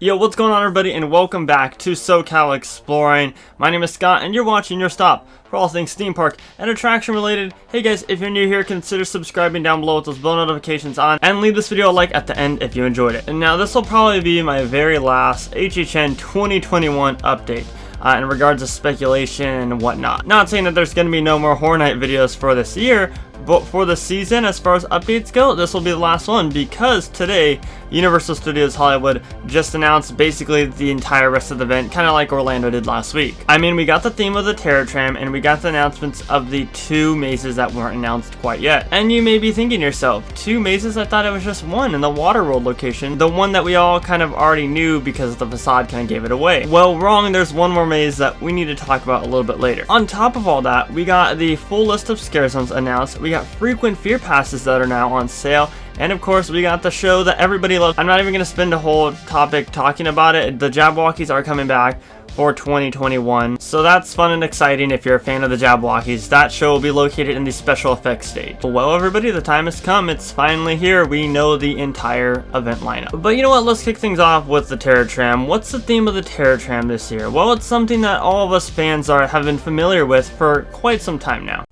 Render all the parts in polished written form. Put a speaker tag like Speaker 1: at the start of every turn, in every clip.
Speaker 1: Yo, what's going on everybody, and welcome back to SoCal Exploring. My name is Scott, and you're watching your stop for all things theme park and attraction related. Hey guys, if you're new here, consider subscribing down below with those bell notifications on, and leave this video a like at the end if you enjoyed it. And now this will probably be my very last HHN 2021 update. In regards to speculation and whatnot. Not saying that there's going to be no more Horror Night videos for this year, but for the season, as far as updates go, this will be the last one, because today Universal Studios Hollywood just announced basically the entire rest of the event, kind of like Orlando did last week. I mean, we got the theme of the Terror Tram, and we got the announcements of the 2 mazes that weren't announced quite yet. And you may be thinking to yourself, 2 mazes? I thought it was just one in the Waterworld location, the one that we all kind of already knew because the facade kind of gave it away. Well, wrong, there's one more maze that we need to talk about a little bit later. On top of all that, we got the full list of scare zones announced. We got frequent fear passes that are now on sale, and of course we got the show that everybody loves. I'm not even going to spend a whole topic talking about it. The Jabbawockeez are coming back for 2021, so that's fun and exciting if you're a fan of the Jabbawockeez. That show will be located in the special effects stage. Well everybody, the time has come. It's finally here. We know the entire event lineup. But you know what, let's kick things off with the Terror Tram. What's the theme of the Terror Tram this year? Well, it's something that all of us fans have been familiar with for quite some time now.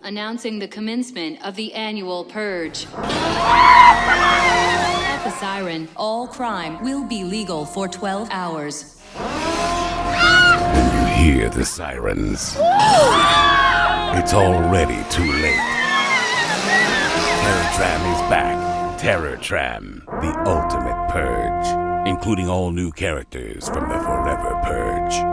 Speaker 2: Announcing the commencement of the annual Purge. At the siren, all crime will be legal for 12 hours.
Speaker 3: When you hear the sirens, it's already too late. Terror Tram is back. Terror Tram, the ultimate purge, including all new characters from the Forever Purge.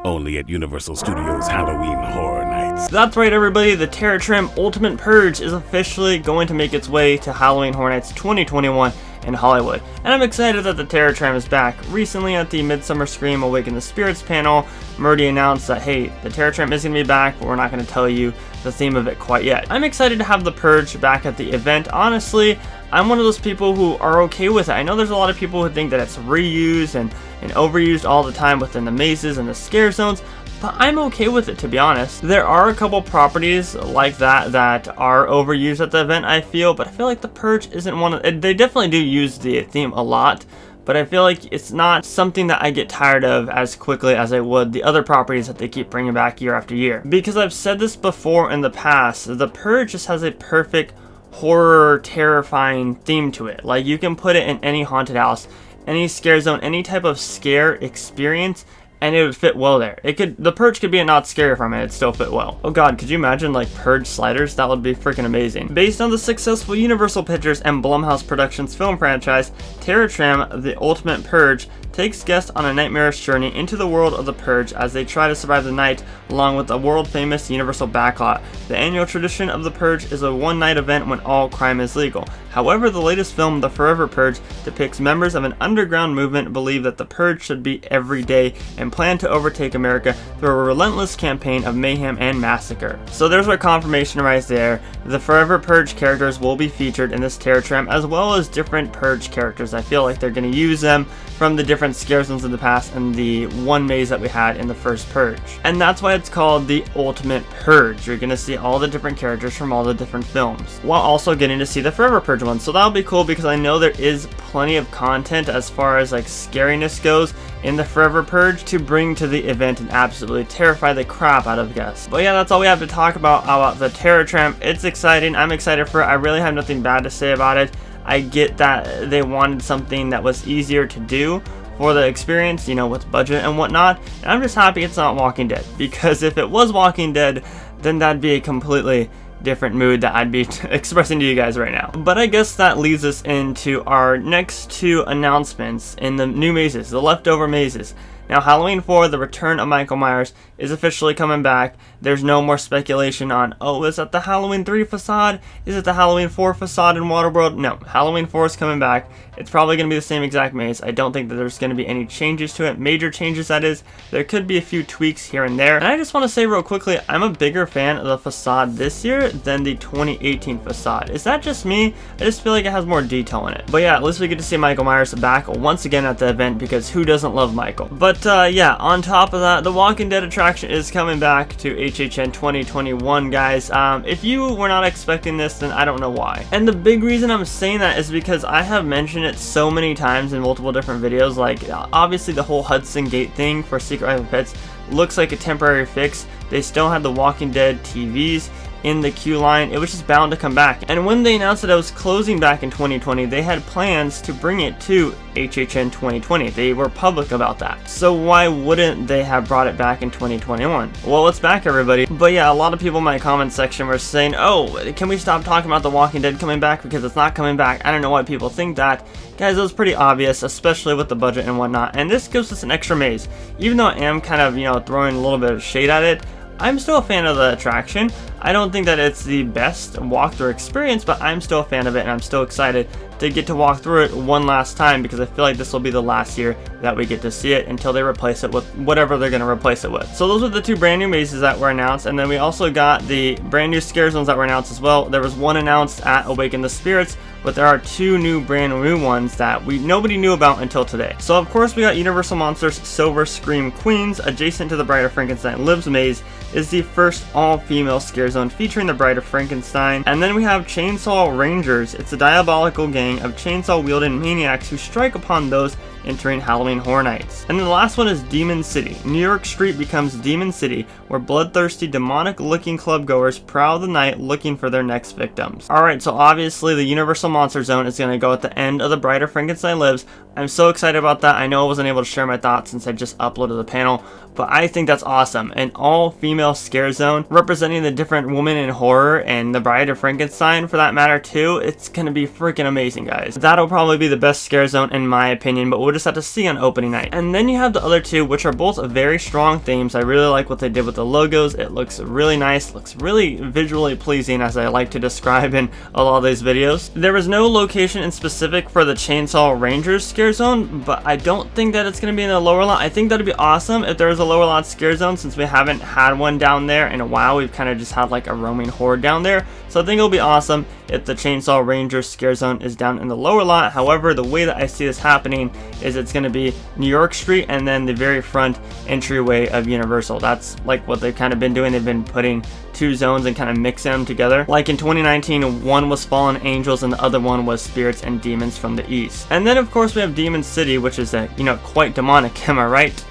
Speaker 3: Only at Universal Studios Halloween Horror Nights.
Speaker 1: That's right everybody, the Terror Tram Ultimate Purge is officially going to make its way to Halloween Horror Nights 2021 in Hollywood. And I'm excited that the Terror Tram is back. Recently at the Midsummer Scream Awaken the Spirits panel, Murdy announced that, hey, the Terror Tram is going to be back, but we're not going to tell you the theme of it quite yet. I'm excited to have the Purge back at the event. Honestly, I'm one of those people who are okay with it. I know there's a lot of people who think that it's reused and overused all the time within the mazes and the scare zones, but I'm okay with it, to be honest. There are a couple properties like that are overused at the event, I feel, but I feel like the Purge isn't one of... They definitely do use the theme a lot, but I feel like it's not something that I get tired of as quickly as I would the other properties that they keep bringing back year after year. Because I've said this before in the past, the Purge just has a perfect horror, terrifying theme to it. Like, you can put it in any haunted house, any scare zone, any type of scare experience, and it would fit well there. The Purge could be a not scary from it, it'd still fit well. Oh god, could you imagine like Purge sliders? That would be freaking amazing. Based on the successful Universal Pictures and Blumhouse Productions film franchise, Terror Tram, the Ultimate Purge, takes guests on a nightmarish journey into the world of the Purge as they try to survive the night along with the world-famous Universal backlot. The annual tradition of the Purge is a one-night event when all crime is legal. However, the latest film, The Forever Purge, depicts members of an underground movement believe that the Purge should be every day and plan to overtake America through a relentless campaign of mayhem and massacre. So there's our confirmation right there. The Forever Purge characters will be featured in this Terror Tram, as well as different Purge characters. I feel like they're going to use them from the different scare zones in the past and the one maze that we had in the first Purge. And that's why it's called the Ultimate Purge. You're going to see all the different characters from all the different films, while also getting to see the Forever Purge one. So that'll be cool, because I know there is plenty of content as far as like scariness goes in the Forever Purge to bring to the event and absolutely terrify the crap out of guests. But yeah, that's all we have to talk about the Terror Tram. It's exciting. I'm excited for it. I really have nothing bad to say about it. I get that they wanted something that was easier to do for the experience, you know, with budget and whatnot. And I'm just happy it's not Walking Dead, because if it was Walking Dead, then that'd be a completely different mood that I'd be expressing to you guys right now. But I guess that leads us into our next 2 announcements in the new mazes, the leftover mazes. Now, Halloween 4, The Return of Michael Myers, is officially coming back. There's no more speculation on, oh, is that the Halloween 3 facade? Is it the Halloween 4 facade in Waterworld? No, Halloween 4 is coming back. It's probably going to be the same exact maze. I don't think that there's going to be any changes to it, major changes that is. There could be a few tweaks here and there. And I just want to say real quickly, I'm a bigger fan of the facade this year than the 2018 facade. Is that just me? I just feel like it has more detail in it. But yeah, at least we get to see Michael Myers back once again at the event, because who doesn't love Michael? But yeah, on top of that, the Walking Dead attraction is coming back to HHN 2021, guys. If you were not expecting this, then I don't know why. And the big reason I'm saying that is because I have mentioned it so many times in multiple different videos. Like, obviously the whole Hudson Gate thing for Secret Life of Pets looks like a temporary fix. They still had the Walking Dead TVs in the queue line. It was just bound to come back. And when they announced that it was closing back in 2020, they had plans to bring it to HHN 2020. They were public about that. So why wouldn't they have brought it back in 2021? Well, it's back, everybody. But yeah, a lot of people in my comment section were saying, oh, can we stop talking about The Walking Dead coming back because it's not coming back? I don't know why people think that. Guys, it was pretty obvious, especially with the budget and whatnot. And this gives us an extra maze. Even though I am kind of, throwing a little bit of shade at it, I'm still a fan of the attraction. I don't think that it's the best walkthrough experience, but I'm still a fan of it, and I'm still excited to get to walk through it one last time, because I feel like this will be the last year that we get to see it until they replace it with whatever they're going to replace it with. So those are the two brand new mazes that were announced, and then we also got the brand new scare zones that were announced as well. There was one announced at Awaken the Spirits, but there are two new brand new ones that nobody knew about until today. So of course we got Universal Monsters Silver Scream Queens. Adjacent to the Bride of Frankenstein Lives maze is the first all-female scare zone featuring the Bride of Frankenstein. And then we have Chainsaw Rangers. It's a diabolical gang of chainsaw-wielding maniacs who strike upon those entering Halloween Horror Nights. And then the last one is Demon City. New York Street becomes Demon City, where bloodthirsty, demonic-looking clubgoers prowl the night looking for their next victims. Alright, so obviously the Universal Monster Zone is going to go at the end of the Bride of Frankenstein Lives. I'm so excited about that. I know I wasn't able to share my thoughts since I just uploaded the panel, but I think that's awesome. An all-female scare zone representing the different women in horror, and the Bride of Frankenstein for that matter too. It's going to be freaking amazing, guys. That'll probably be the best scare zone in my opinion, but we'll just have to see on opening night. And then you have the other two, which are both very strong themes. I really like what they did with the logos. It looks really nice, looks really visually pleasing, as I like to describe in a lot of these videos. There was no location in specific for the Chainsaw Rangers scare zone, but I don't think that it's going to be in the lower lot. I think that'd be awesome if there was a lower lot scare zone, since we haven't had one down there in a while. We've kind of just had like a roaming horde down there. So I think it'll be awesome if the Chainsaw Rangers scare zone is down in the lower lot. However, the way that I see this happening is it's going to be New York Street and then the very front entryway of Universal. That's like what they've kind of been doing. They've been putting two zones and kind of mixing them together. Like in 2019, one was Fallen Angels and the other one was Spirits and Demons from the East. And then of course we have Demon City, which is quite demonic, am I right?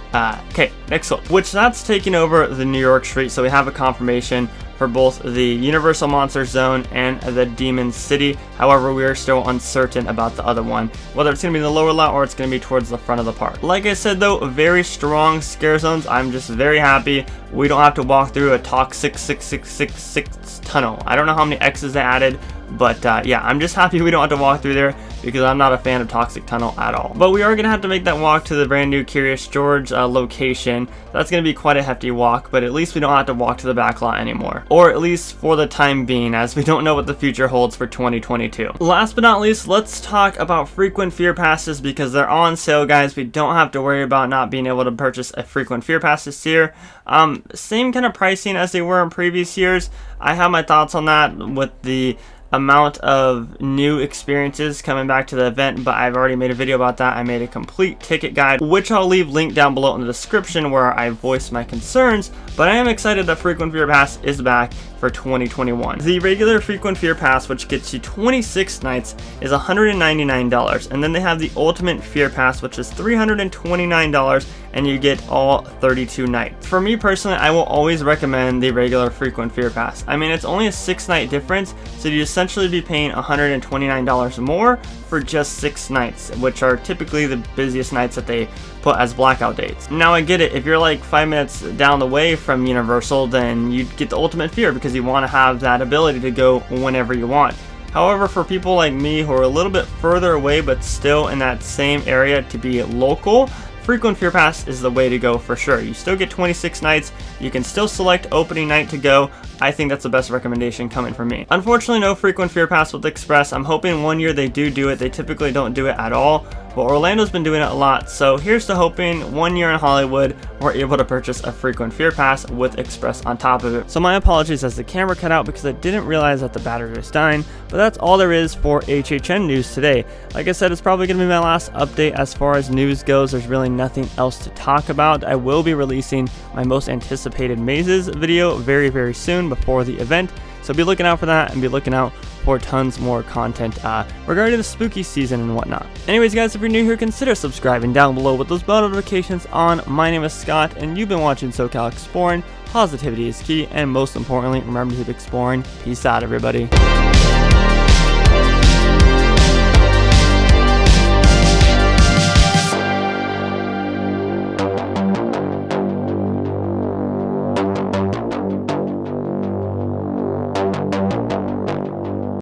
Speaker 1: Okay, next one. Which that's taking over the New York Street, so we have a confirmation for both the Universal Monster Zone and the Demon City. However, we are still uncertain about the other one, whether it's going to be in the lower lot or it's going to be towards the front of the park. Like I said though, very strong scare zones. I'm just very happy we don't have to walk through a toxic 6666 tunnel. I don't know how many X's they added, but yeah, I'm just happy we don't have to walk through there, because I'm not a fan of Toxic Tunnel at all. But we are going to have to make that walk to the brand new Curious George location. That's going to be quite a hefty walk, but at least we don't have to walk to the back lot anymore. Or at least for the time being, as we don't know what the future holds for 2022. Last but not least, let's talk about frequent fear passes, because they're on sale, guys. We don't have to worry about not being able to purchase a frequent fear pass this year. Same kind of pricing as they were in previous years. I have my thoughts on that with the amount of new experiences coming back to the event, but I've already made a video about that. I made a complete ticket guide, which I'll leave linked down below in the description, where I voiced my concerns. But I am excited that Frequent Fear Pass is back for 2021. The regular Frequent Fear Pass, which gets you 26 nights, is $199, and then they have the Ultimate Fear Pass, which is $329, and you get all 32 nights. For me personally, I will always recommend the regular Frequent Fear Pass. I mean, it's only a 6-night difference, so you essentially be paying $129 more for just 6 nights, which are typically the busiest nights that they put as blackout dates. Now I get it, if you're like 5 minutes down the way from Universal, then you'd get the Ultimate Fear because you want to have that ability to go whenever you want. However, for people like me who are a little bit further away but still in that same area to be local, Frequent Fear Pass is the way to go for sure. You still get 26 nights, you can still select opening night to go. I think that's the best recommendation coming from me. Unfortunately, no Frequent Fear Pass with Express. I'm hoping one year they do it. They typically don't do it at all, but Orlando's been doing it a lot. So here's to hoping one year in Hollywood we're able to purchase a Frequent Fear Pass with Express on top of it. So my apologies as the camera cut out because I didn't realize that the battery was dying, but that's all there is for HHN news today. Like I said, it's probably going to be my last update as far as news goes. There's really nothing else to talk about. I will be releasing my most anticipated mazes video very soon before the event, so be looking out for that and be looking out for tons more content regarding the spooky season and whatnot. Anyways guys, if you're new here, consider subscribing down below with those bell notifications on. My name is Scott and you've been watching SoCal Exploring. Positivity is key, and most importantly, remember to keep exploring. Peace out, everybody.